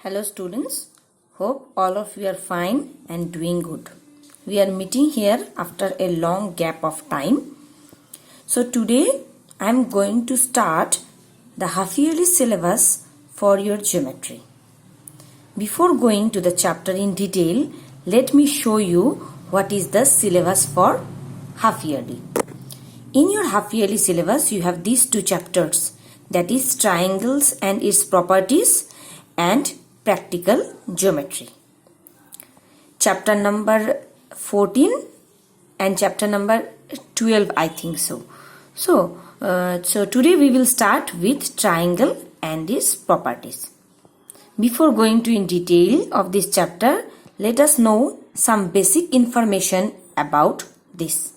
Hello students, hope all of you are fine and doing good. We are meeting here after a long gap of time. So today I am going to start the half-yearly syllabus for your geometry. Before going to the chapter in detail, let me show you what is the syllabus for half-yearly. In your half-yearly syllabus, you have these two chapters, that is triangles and its properties and practical geometry. Chapter number 14 and chapter number 12, I think so. So today we will start with triangle and its properties. Before going to in detail of this chapter, let us know some basic information about this.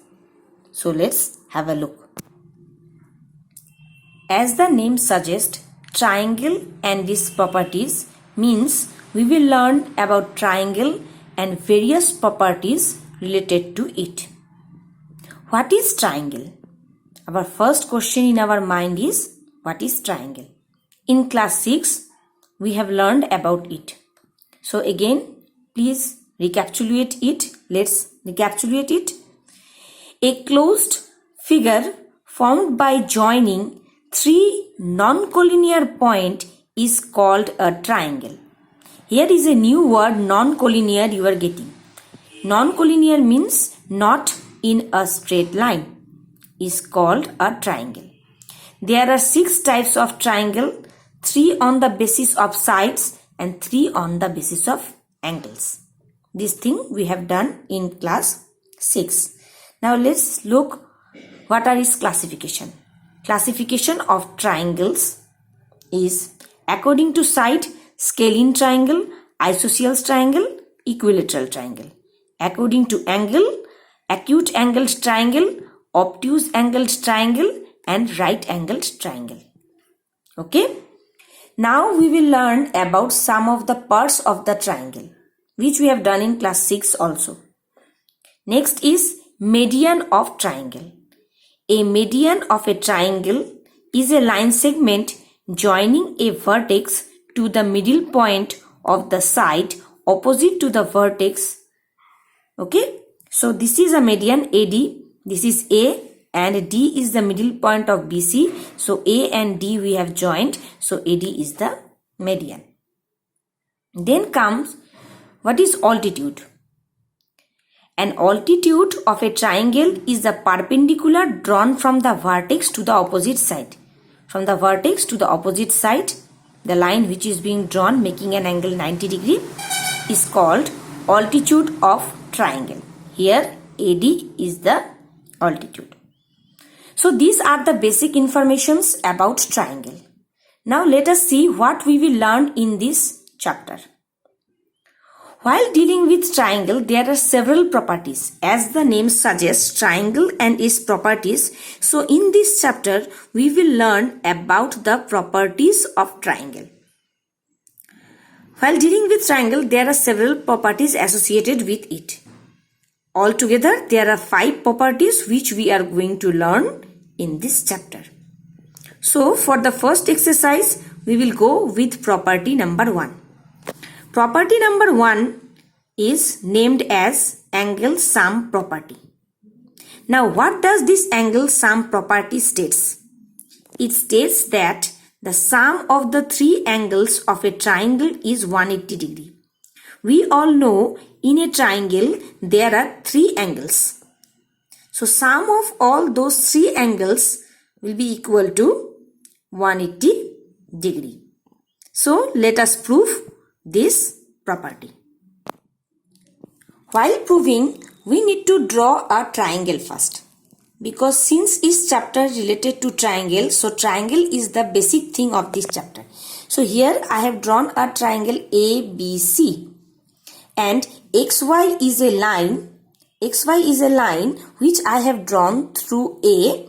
So let's have a look. As the name suggests, triangle and its properties means we will learn about triangle and various properties related to it. What is triangle? Our first question in our mind is, what is triangle? In class 6, we have learned about it. So again, please recapitulate it. Let's recapitulate it. A closed figure formed by joining three non-collinear points is called a triangle. Here is a new word, non-collinear, you are getting. Non-collinear means not in a straight line, is called a triangle. There are 6 types of triangle, 3 on the basis of sides and 3 on the basis of angles. This thing we have done in class 6. Now let's look what are its classification. Classification of triangles is according to side, scalene triangle, isosceles triangle, equilateral triangle. According to angle, acute angled triangle, obtuse angled triangle and right angled triangle. Okay. Now we will learn about some of the parts of the triangle, which we have done in class 6 also. Next is median of triangle. A median of a triangle is a line segment joining a vertex to the middle point of the side opposite to the vertex. Okay, so this is a median AD. This is A and D is the middle point of BC. So A and D we have joined. So AD is the median. Then comes what is altitude. An altitude of a triangle is the perpendicular drawn from the vertex to the opposite side. From the vertex to the opposite side, the line which is being drawn making an angle 90 degree is called altitude of triangle. Here AD is the altitude. So these are the basic informations about triangle. Now let us see what we will learn in this chapter. While dealing with triangle, there are several properties. As the name suggests, triangle and its properties. So in this chapter, we will learn about the properties of triangle. While dealing with triangle, there are several properties associated with it. Altogether, there are 5 properties which we are going to learn in this chapter. So for the first exercise, we will go with property number 1. Property number 1 is named as angle sum property. Now what does this angle sum property states? It states that the sum of the 3 angles of a triangle is 180 degree. We all know in a triangle there are 3 angles. So sum of all those 3 angles will be equal to 180 degree. So let us prove this property. While proving, we need to draw a triangle first, because since each chapter related to triangle, so triangle is the basic thing of this chapter. So here I have drawn a triangle ABC and XY is a line. XY is a line which I have drawn through A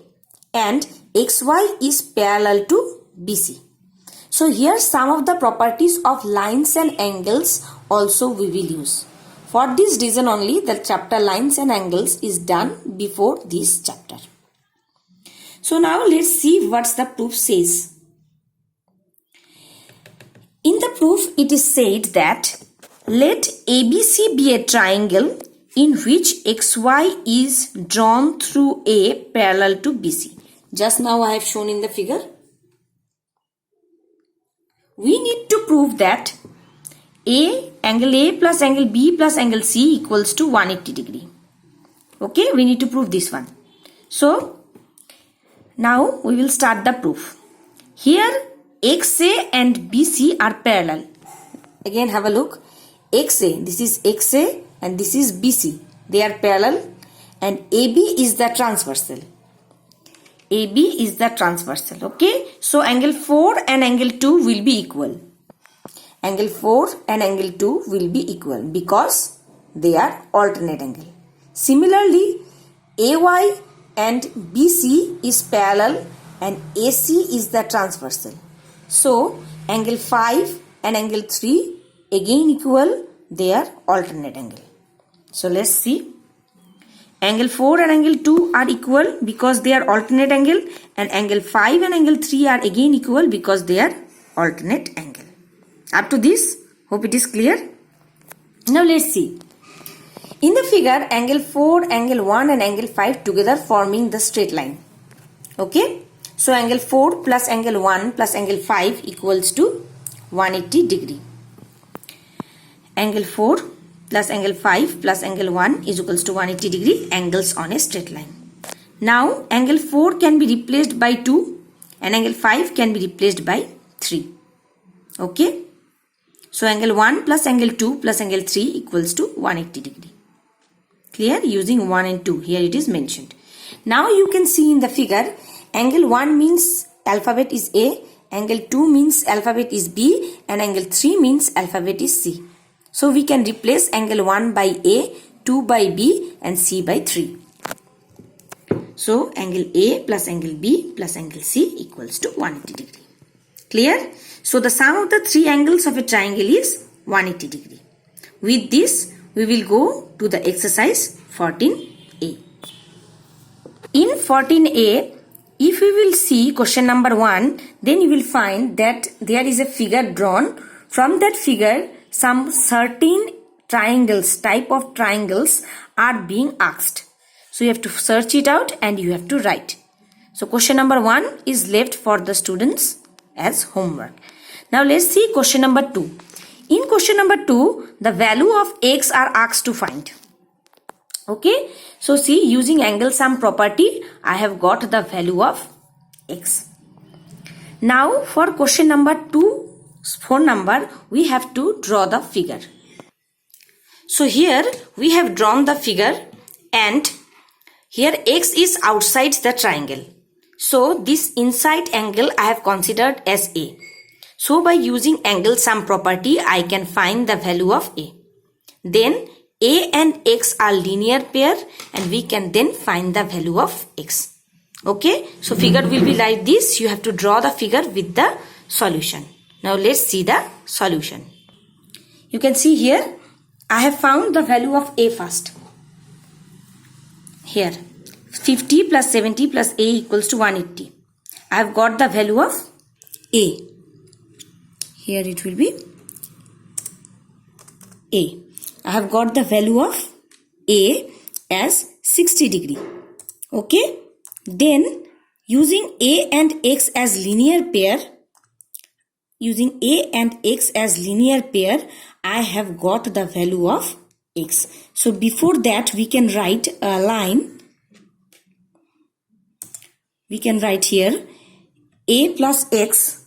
and XY is parallel to BC. So here some of the properties of lines and angles also we will use. For this reason only the chapter lines and angles is done before this chapter. So now let's see what the proof says. In the proof, it is said that let ABC be a triangle in which XY is drawn through A parallel to BC. Just now I have shown in the figure. We need to prove that angle A plus angle B plus angle C equals to 180 degree. Okay, we need to prove this one. So, now we will start the proof. Here, XA and BC are parallel. Again, have a look. XA, this is XA and this is BC. They are parallel and AB is the transversal. AB is the transversal. Okay, so angle 4 and angle 2 will be equal. Angle 4 and angle 2 will be equal because they are alternate angle. Similarly, AY and BC is parallel and AC is the transversal. So, angle 5 and angle 3 again equal, they are alternate angle. So, let's see. Angle 4 and angle 2 are equal because they are alternate angle, and angle 5 and angle 3 are again equal because they are alternate angle. Up to this, hope it is clear. Now, let's see. In the figure, angle 4, angle 1 and angle 5 together forming the straight line. Okay. So, angle 4 plus angle 1 plus angle 5 equals to 180 degree. Angle 4 plus angle 5 plus angle 1 is equals to 180 degree angles on a straight line. Now, angle 4 can be replaced by 2 and angle 5 can be replaced by 3. Okay. So, angle 1 plus angle 2 plus angle 3 equals to 180 degree. Clear? Using 1 and 2. Here it is mentioned. Now, you can see in the figure, angle 1 means alphabet is A, angle 2 means alphabet is B, and angle 3 means alphabet is C. So, we can replace angle 1 by A, 2 by B and C by 3. So, angle A plus angle B plus angle C equals to 180 degree. Clear? So, the sum of the three angles of a triangle is 180 degree. With this, we will go to the exercise 14a. In 14a, if we will see question number 1, then you will find that there is a figure drawn. From that figure, some certain triangles, type of triangles are being asked. So, you have to search it out and you have to write. So, question number 1 is left for the students as homework. Now, let's see question number 2. In question number 2, the value of x are asked to find. Okay. So, see, using angle sum property, I have got the value of x. Now, for question number 2, phone number, we have to draw the figure. So, here we have drawn the figure and here x is outside the triangle. So, this inside angle I have considered as A. So, by using angle sum property, I can find the value of A. Then, A and x are linear pair and we can then find the value of x. Okay. So, figure will be like this. You have to draw the figure with the solution. Now, let's see the solution. You can see here, I have found the value of A first. Here, 50 plus 70 plus A equals to 180. I have got the value of A. Here it will be A. I have got the value of A as 60 degree. Okay. Then, using A and X as linear pair, I have got the value of X. So, before that, we can write a line. We can write here A plus X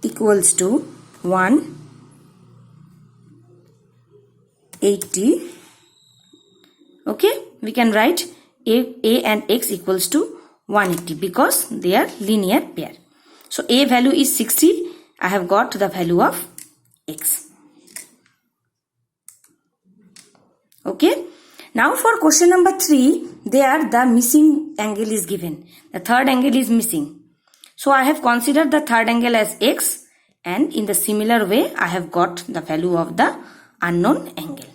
equals to 180. Okay, we can write A and X equals to 180 because they are linear pair. So, A value is 60. I have got the value of X. Okay. Now, for question number 3, there the missing angle is given. The third angle is missing. So, I have considered the third angle as X, and in the similar way, I have got the value of the unknown angle.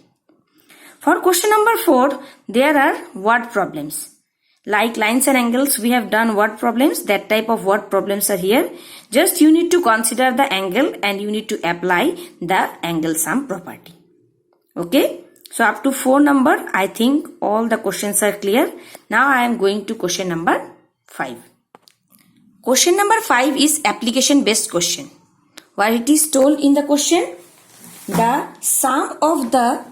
For question number 4, there are word problems. Like lines and angles, we have done word problems. That type of word problems are here. Just you need to consider the angle and you need to apply the angle sum property. Okay. So up to 4 number, I think all the questions are clear. Now I am going to question number 5. Question number 5 is application based question. What it is told in the question? The sum of the,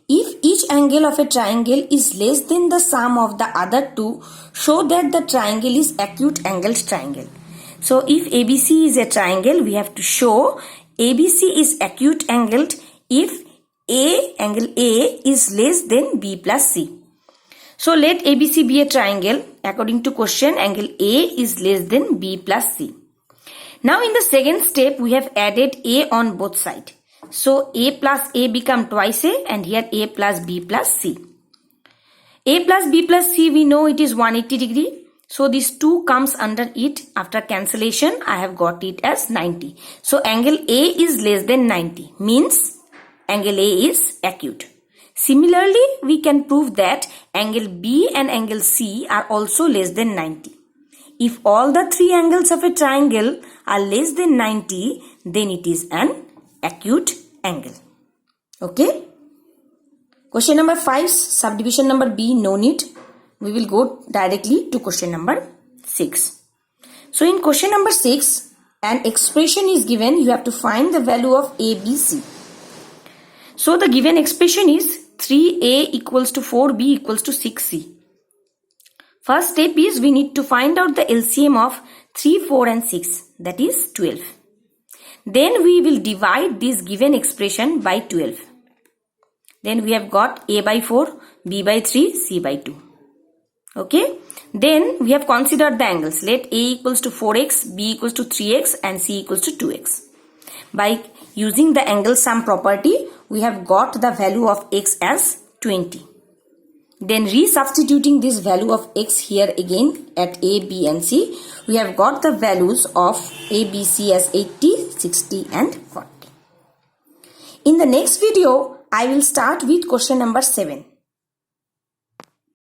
if each angle of a triangle is less than the sum of the other two, show that the triangle is acute angled triangle. So if ABC is a triangle, we have to show ABC is acute angled if angle A is less than B plus C. So let ABC be a triangle. According to question, angle A is less than B plus C. Now in the second step, we have added A on both sides. So A plus A become twice A and here A plus B plus C. A plus B plus C, we know it is 180 degree. So this 2 comes under it. After cancellation, I have got it as 90. So angle A is less than 90. Means angle A is acute. Similarly, we can prove that angle B and angle C are also less than 90. If all the 3 angles of a triangle are less than 90, then it is an acute angle. Okay. Question number 5, subdivision number B, no need. We will go directly to question number 6. So in question number 6, an expression is given. You have to find the value of ABC. So the given expression is 3A equals to 4B equals to 6C. First step is we need to find out the LCM of 3, 4 and 6, that is 12. Then we will divide this given expression by 12. Then we have got A by 4, B by 3, C by 2. Okay. Then we have considered the angles. Let A equals to 4x, B equals to 3x and C equals to 2x. By using the angle sum property, we have got the value of x as 20. Then resubstituting this value of x here again at A, B and C, we have got the values of A, B, C as 80, 60 and 40. In the next video, I will start with question number 7.